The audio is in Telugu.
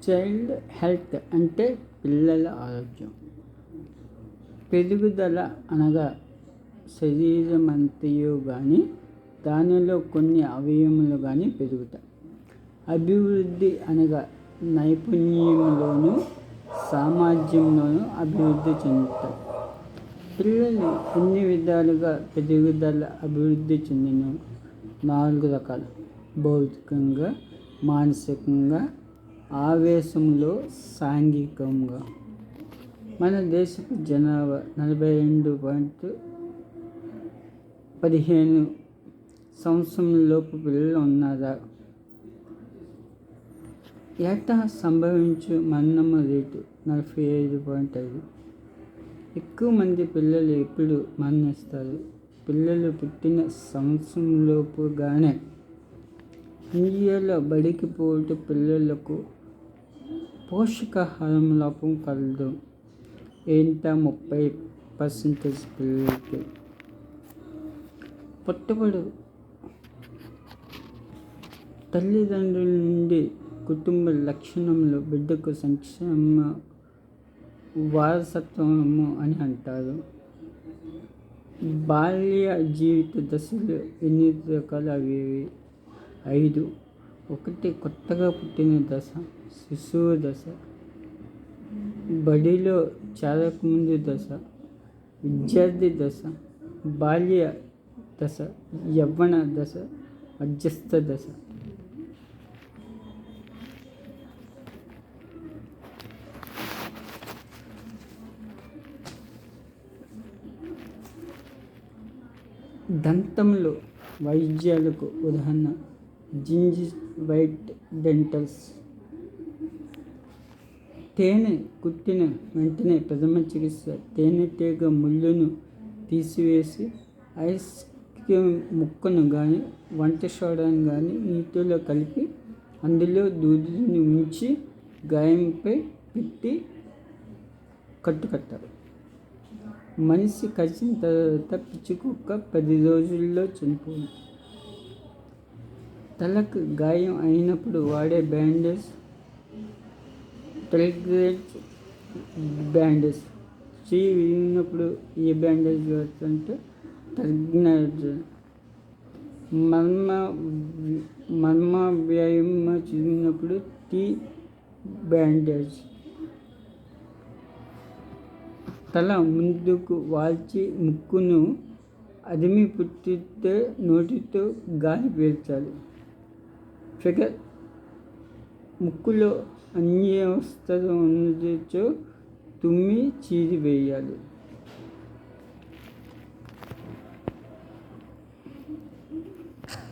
చైల్డ్ హెల్త్ అంటే పిల్లల ఆరోగ్యం. పెరుగుదల అనగా శరీరమంతయు గాని దానిలో కొన్ని అవయవములు గాని పెరుగుతాయి. అభివృద్ధి అనగా నైపుణ్యంలోను సామర్థ్యంలోను అభివృద్ధి చెందుతాయి. పిల్లలు ఎన్ని విధాలుగా పెరుగుదల అభివృద్ధి చెందిన 4 రకాలు: భౌతికంగా, మానసికంగా, ఆవేశంలో, సాంఘికంగా. మన దేశపు జనాభా 42.15 సంవత్సరంలోపు పిల్లలు ఉన్నారా? ఏటా సంభవించు మరణము రేటు 45.5. ఎక్కువ మంది పిల్లలు ఎప్పుడు మరణిస్తారు? పిల్లలు పుట్టిన సంవత్సరంలోపుగానే. ఇండియాలో బడికి పోవటం పిల్లలకు పోషకాహారం లోపం కలదు. ఏంటా 30% పిల్లలకి. పుట్టబడు తల్లిదండ్రుల నుండి కుటుంబ లక్షణములు బిడ్డకు సంక్షేమ వారసత్వము అని అంటారు. బాల్య జీవిత దశలు 8 రకాలు. అవి 5. 1. కొత్తగా పుట్టిన దశ, శిశువు దశ. బడిలో చేరకముందు దశ, విద్యార్థి దశ, బాల్య దశ, యవ్వన దశ, మధ్యస్థ దశ. దంతములు వైద్యాలకు ఉదాహరణ జింజివైట్ డెంటల్స్. తేనె కుట్టిన వెంటనే ప్రథమ చికిత్స. తేనెటీగ ముళ్ళును తీసివేసి ఐస్ క్రీమ్ ముక్కను కానీ వంట సోడాను కానీ నీటిలో కలిపి అందులో దూదిని ఉంచి గాయంపై పెట్టి కట్టాలి. మనిషి కరిచిన తర్వాత పిచ్చుకుక్క 10 రోజుల్లో చనిపోయింది. తలకు గాయం అయినప్పుడు వాడే బ్యాండేజ్ టెల్గ్రేజ్ బ్యాండేజ్. చెయ్యి విరిగినప్పుడు ఏ బ్యాండేజ్ వాడుతుంటే టెల్గ్రేజ్. మర్మ వ్యాయామ చెందినప్పుడు టీ బ్యాండేజ్. తల ముందుకు వాల్చి ముక్కును అదిమి పుట్టితే నోటితో గాలి పీల్చాలి. ఫిగర్. ముక్కులో అన్యవస్థ ఉన్నచో తుమ్మి చీరి వేయాలి.